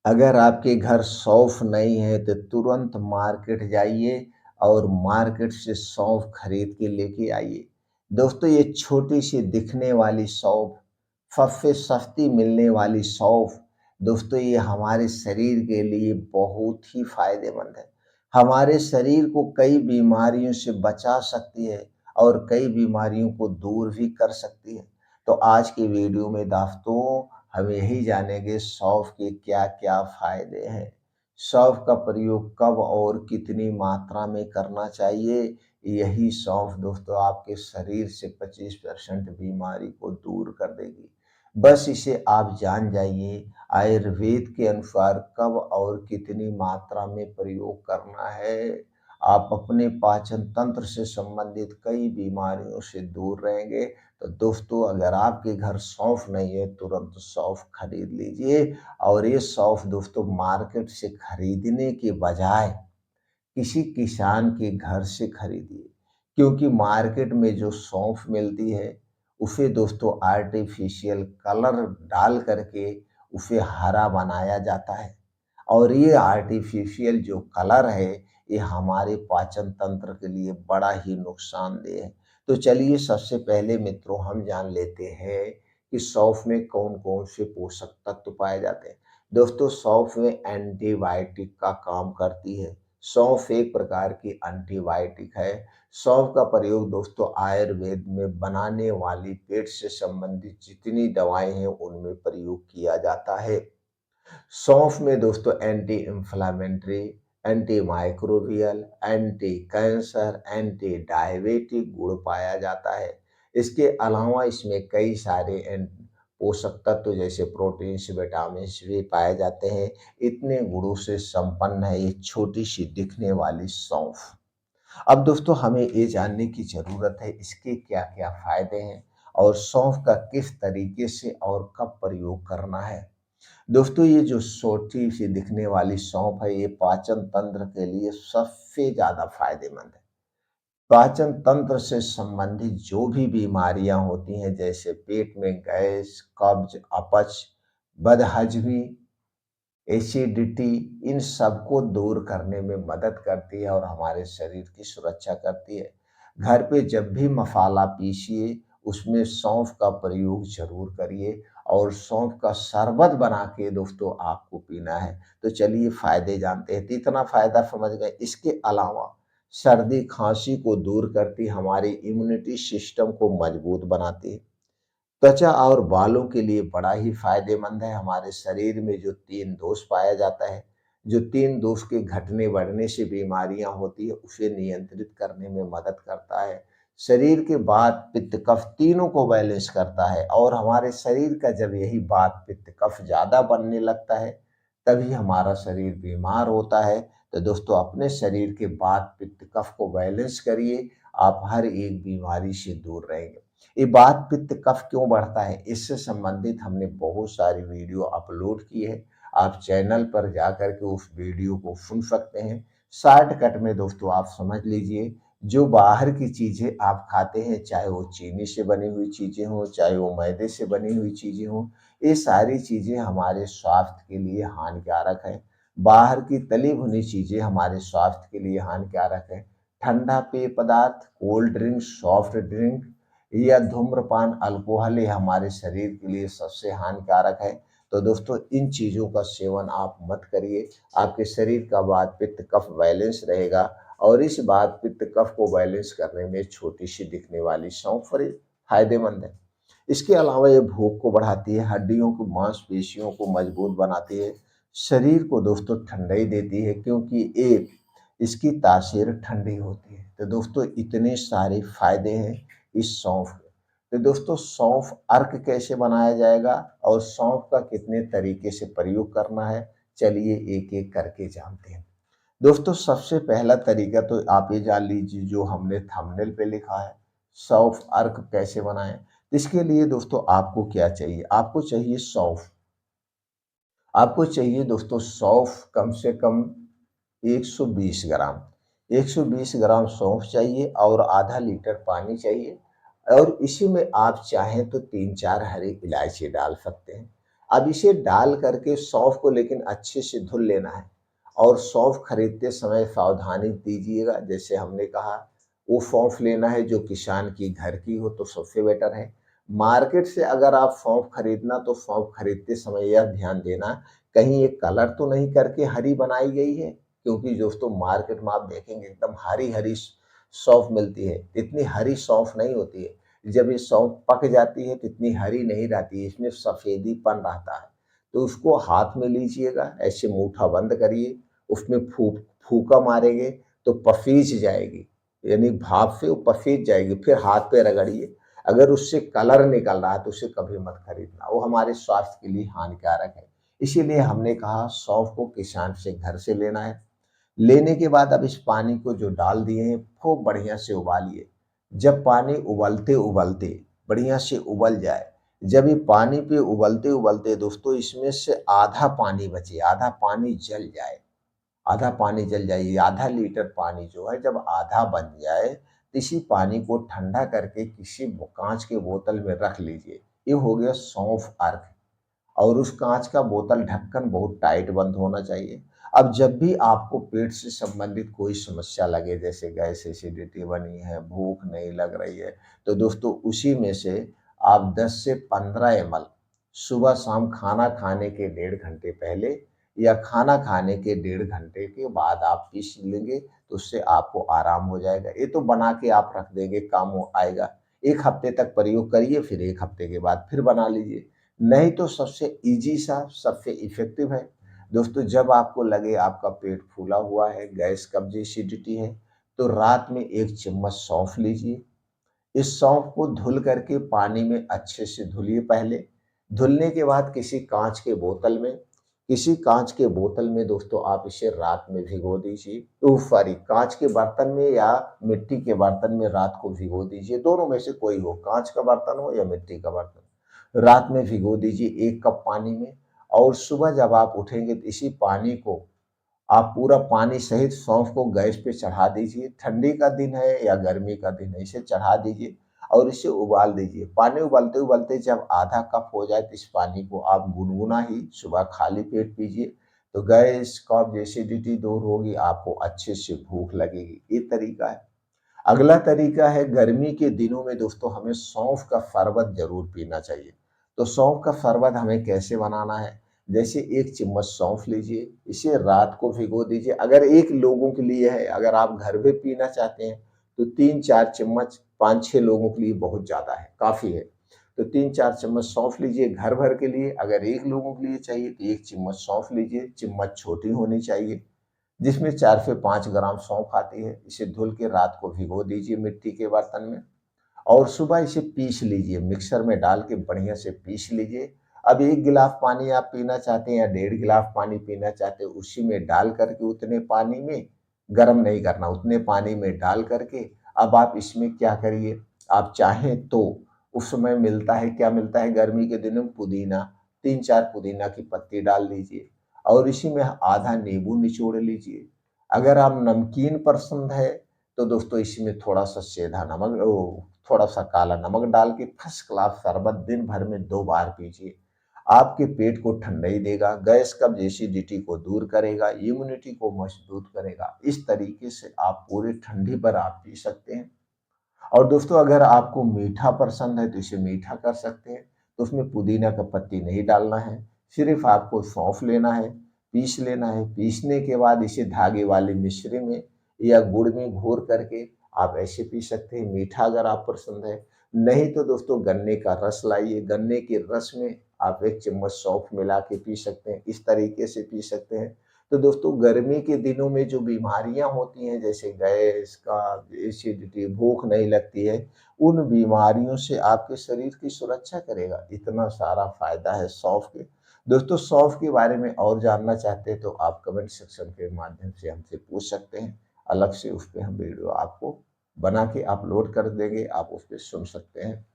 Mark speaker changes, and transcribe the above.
Speaker 1: अगर आपके घर सौंफ नहीं है तो तुरंत मार्केट जाइए और मार्केट से सौंफ खरीद के लेके आइए। दोस्तों ये छोटी सी दिखने वाली सौंफ, सबसे सस्ती मिलने वाली सौंफ, दोस्तों ये हमारे शरीर के लिए बहुत ही फायदेमंद है। हमारे शरीर को कई बीमारियों से बचा सकती है और कई बीमारियों को दूर भी कर सकती है। तो आज की वीडियो में दोस्तों हम यही जानेंगे सौंफ के क्या-क्या फायदे हैं। सौंफ का प्रयोग कब और कितनी मात्रा में करना चाहिए, यही सौंफ दोस्तों आपके शरीर से 25% बीमारी को दूर कर देगी। बस इसे आप जान जाइए, आयुर्वेद के अनुसार कब और कितनी मात्रा में प्रयोग करना है। आप अपने पाचन तंत्र से संबंधित कई बीमारियों से दूर रहेंगे। तो दोस्तों अगर आपके घर सौंफ नहीं है तुरंत सौंफ खरीद लीजिए और ये सौंफ दोस्तों मार्केट से खरीदने के बजाय किसी किसान के घर से खरीदिए, क्योंकि मार्केट में जो सौंफ मिलती है उसे दोस्तों आर्टिफिशियल कलर डाल करके उसे हरा बनाया जाता है और ये आर्टिफिशियल जो कलर है ये हमारे पाचन तंत्र के लिए बड़ा ही नुकसानदेह है। तो चलिए सबसे पहले मित्रों हम जान लेते हैं कि सौंफ में कौन-कौन से पोषक तत्व पाए जाते हैं। दोस्तों सौंफ में एंटीबायोटिक का काम करती है। सौंफ एक प्रकार की एंटीबायोटिक है। सौंफ का प्रयोग दोस्तों आयुर्वेद में बनाने वाली पेट से संबंधित जितनी दवाएं हैं उनमें प्रयोग किया जाता है। सौंफ में दोस्तों anti inflammatory, anti microbial, anti cancer, anti diabetic गुण पाया जाता है। इसके अलावा इसमें कई सारे पोषक तत्व जैसे प्रोटीन्स, विटामिन्स भी पाए जाते हैं। इतने गुणों से संपन्न है ये छोटी सी दिखने वाली सौंफ। अब दोस्तों हमें ये जानने की ज़रूरत है इसके क्या-क्या फ़ायदे हैं और सौंफ का किस तरीके से और कब प्रयोग करना है। दोस्तों ये जो छोटी सी दिखने वाली सौंफ है ये पाचन तंत्र के लिए सबसे ज़्यादा फ़ायदेमंद है। पाचन तंत्र से संबंधित जो भी बीमारियां होती हैं जैसे पेट में गैस, कब्ज, अपच, बदहजमी, एसिडिटी, इन सबको दूर करने में मदद करती है और हमारे शरीर की सुरक्षा करती है। घर पे जब भी मसाला पीसिए उसमें सौंफ का प्रयोग ज़रूर करिए और सौंफ का शरबत बना के दोस्तों आपको पीना है। तो चलिए फ़ायदे जानते हैं। तो इतना फ़ायदा समझ गए। इसके अलावा सर्दी खांसी को दूर करती, हमारी इम्यूनिटी सिस्टम को मजबूत बनाती है। त्वचा और बालों के लिए बड़ा ही फायदेमंद है। हमारे शरीर में जो 3 दोष पाया जाता है, जो 3 दोष के घटने बढ़ने से बीमारियां होती है, उसे नियंत्रित करने में मदद करता है। शरीर के वात, पित्त, कफ तीनों को बैलेंस करता है और हमारे शरीर का जब यही वात, पित्त, कफ ज़्यादा बनने लगता है, तभी हमारा शरीर बीमार होता है। तो दोस्तों अपने शरीर के वात, पित्त, कफ को बैलेंस करिए, आप हर एक बीमारी से दूर रहेंगे। ये वात पित्त कफ क्यों बढ़ता है इससे संबंधित हमने बहुत सारी वीडियो अपलोड की है। आप चैनल पर जाकर के उस वीडियो को सुन सकते हैं। शॉर्टकट में दोस्तों आप समझ लीजिए, जो बाहर की चीजें आप खाते हैं चाहे वो चीनी से बनी हुई चीजें हों, चाहे वो मैदे से बनी हुई चीजें हों, ये सारी चीजें हमारे स्वास्थ्य के लिए हानिकारक है। बाहर की तली भुनी चीजें हमारे स्वास्थ्य के लिए हानिकारक है। ठंडा पेय पदार्थ, कोल्ड ड्रिंक, सॉफ्ट ड्रिंक या धूम्रपान, अल्कोहल ये हमारे शरीर के लिए सबसे हानिकारक है। तो दोस्तों इन चीज़ों का सेवन आप मत करिए। आपके शरीर का वात पित्त कफ बैलेंस रहेगा और इस वात पित्त कफ को बैलेंस करने में छोटी सी दिखने वाली सौंफ बड़ी फायदेमंद है। इसके अलावा ये भूख को बढ़ाती है, हड्डियों को मांसपेशियों को मजबूत बनाती है, शरीर को दोस्तों ठंडाई देती है क्योंकि ये इसकी तासीर ठंडी होती है। तो दोस्तों इतने सारे फायदे हैं इस सौंफ के। तो दोस्तों सौंफ अर्क कैसे बनाया जाएगा और सौंफ का कितने तरीके से प्रयोग करना है, चलिए एक एक करके जानते हैं। दोस्तों सबसे पहला तरीका तो आप ये जान लीजिए जो हमने थंबनेल पे लिखा है, सौंफ अर्क कैसे बनाएं। इसके लिए दोस्तों आपको क्या चाहिए, आपको चाहिए सौंफ। आपको चाहिए दोस्तों सौंफ कम से कम 120 ग्राम। 120 ग्राम सौंफ चाहिए और आधा लीटर पानी चाहिए और इसी में आप चाहें तो 3-4 हरी इलायची डाल सकते हैं। अब इसे डाल करके सौंफ को लेकिन अच्छे से धुल लेना है और सौंफ खरीदते समय सावधानी दीजिएगा। जैसे हमने कहा, वो सौंफ लेना है जो किसान की घर की हो तो सबसे बेटर है। मार्केट से अगर आप सौंफ खरीदना तो सौंफ खरीदते समय यह ध्यान देना कहीं ये कलर तो नहीं करके हरी बनाई गई है, क्योंकि दोस्तों मार्केट में आप देखेंगे एकदम हरी हरी सौंफ मिलती है, इतनी हरी सौंफ नहीं होती है। जब ये सौंफ पक जाती है तो इतनी हरी नहीं रहती है, इसमें सफेदीपन रहता है। तो उसको हाथ में लीजिएगा, ऐसे मुट्ठा बंद करिए, उसमें फूंका मारेंगे तो पफीज जाएगी, यानी भाप से वो पफीज जाएगी, फिर हाथ पे रगड़िए। अगर उससे कलर निकल रहा है तो उसे कभी मत खरीदना, वो हमारे स्वास्थ्य के लिए हानिकारक है। इसीलिए हमने कहा सौंफ को किसान से घर से लेना है। लेने के बाद अब इस पानी को जो डाल दिए हैं खूब बढ़िया से उबालिए। जब पानी उबलते उबलते बढ़िया से उबल जाए, जब ये पानी पे उबलते उबलते दोस्तों इसमें से आधा पानी बचे, आधा पानी जल जाए, आधा पानी जल जाए, ये आधा लीटर पानी जो है जब आधा बन जाए तो इसी पानी को ठंडा करके किसी कांच के बोतल में रख लीजिए। ये हो गया सौंफ अर्क। और उस कांच का बोतल ढक्कन बहुत टाइट बंद होना चाहिए। अब जब भी आपको पेट से संबंधित कोई समस्या लगे, जैसे गैस एसिडिटी बनी है, भूख नहीं लग रही है, तो दोस्तों उसी में से आप 10 से 15 एमएल सुबह शाम खाना खाने के 1.5 घंटे पहले या खाना खाने के 1.5 घंटे के बाद आप पी लेंगे तो उससे आपको आराम हो जाएगा। ये तो बना के आप रख देंगे, काम आएगा। 1 हफ्ते तक प्रयोग करिए, फिर 1 हफ्ते के बाद फिर बना लीजिए। नहीं तो सबसे ईज़ी सा, सबसे इफ़ेक्टिव है। दोस्तों जब आपको लगे आपका पेट फूला हुआ है, गैस कब्ज़ एसिडिटी है, तो रात में 1 चम्मच सौंफ लीजिए। इस सौंफ को धुल करके पानी में अच्छे से धुलिए पहले। धुलने के बाद किसी काँच के बोतल में दोस्तों आप इसे रात में भिगो दीजिए। सॉरी, काँच के बर्तन में या मिट्टी के बर्तन में रात को भिगो दीजिए, दोनों में से कोई हो, काँच का बर्तन हो या मिट्टी का बर्तन। रात में भिगो दीजिए 1 कप पानी में, और सुबह जब आप उठेंगे तो इसी पानी को आप पूरा पानी सहित सौंफ को गैस पे चढ़ा दीजिए। ठंडी का दिन है या गर्मी का दिन है, इसे चढ़ा दीजिए और इसे उबाल दीजिए। पानी उबलते उबलते जब आधा कप हो जाए तो इस पानी को आप गुनगुना ही सुबह खाली पेट पीजिए। तो गैस कब्ज एसिडिटी दूर होगी, आपको अच्छे से भूख लगेगी। ये तरीका है। अगला तरीका है, गर्मी के दिनों में दोस्तों हमें सौंफ का शरबत जरूर पीना चाहिए। तो सौंफ का शरबत हमें कैसे बनाना है? जैसे 1 चम्मच सौंफ लीजिए, इसे रात को भिगो दीजिए। अगर 1 लोगों के लिए है, अगर आप घर में पीना चाहते हैं तो 3-4 चम्मच, 5-6 लोगों के लिए बहुत ज़्यादा है, काफ़ी है। तो 3-4 चम्मच सौंफ लीजिए घर भर के लिए। अगर 1 लोगों के लिए चाहिए तो 1 चम्मच सौंफ लीजिए, चम्मच छोटी होनी चाहिए, जिसमें 4 से 5 ग्राम सौंफ आती है। इसे धुल के रात को भिगो दीजिए मिट्टी के बर्तन में और सुबह इसे पीस लीजिए, मिक्सर में डाल के बढ़िया से पीस लीजिए। अब 1 गिलास पानी आप पीना चाहते हैं या 1.5 गिलास पानी पीना चाहते हैं, उसी में डाल करके उतने पानी में, गर्म नहीं करना, उतने पानी में डाल करके अब आप इसमें क्या करिए, आप चाहें तो उस समय मिलता है, क्या मिलता है गर्मी के दिनों में, पुदीना, 3-4 पुदीना की पत्ती डाल दीजिए और इसी में आधा नींबू निचोड़ लीजिए। अगर आप नमकीन पसंद है तो दोस्तों इसमें थोड़ा-सा सेंधा नमक, थोड़ा-सा काला नमक डाल के फर्स्ट क्लास शरबत दिन भर में 2 बार पीजिए। आपके पेट को ठंडई देगा, गैस कब्ज एसिडिटी को दूर करेगा, इम्यूनिटी को मजबूत करेगा। इस तरीके से आप पूरी ठंडी पर आप पी सकते हैं। और दोस्तों अगर आपको मीठा पसंद है तो इसे मीठा कर सकते हैं। तो उसमें पुदीना का पत्ती नहीं डालना है, सिर्फ आपको सौंफ लेना है, पीस लेना है। पीसने के बाद इसे धागे वाली मिश्री में या गुड़ में घोर करके आप ऐसे पी सकते हैं, मीठा अगर आप पसंद है। नहीं तो दोस्तों गन्ने का रस लाइए, गन्ने के रस में आप 1 चम्मच सौंफ मिला के पी सकते हैं, इस तरीके से पी सकते हैं। तो दोस्तों गर्मी के दिनों में जो बीमारियां होती हैं, जैसे गैस का एसिडिटी, भूख नहीं लगती है, उन बीमारियों से आपके शरीर की सुरक्षा करेगा। इतना सारा फायदा है सौंफ के। दोस्तों सौंफ के बारे में और जानना चाहते हैं तो आप कमेंट सेक्शन के माध्यम से हमसे पूछ सकते हैं। अलग से उस पर हम वीडियो आपको बना के अपलोड कर देंगे, आप उस पर सुन सकते हैं।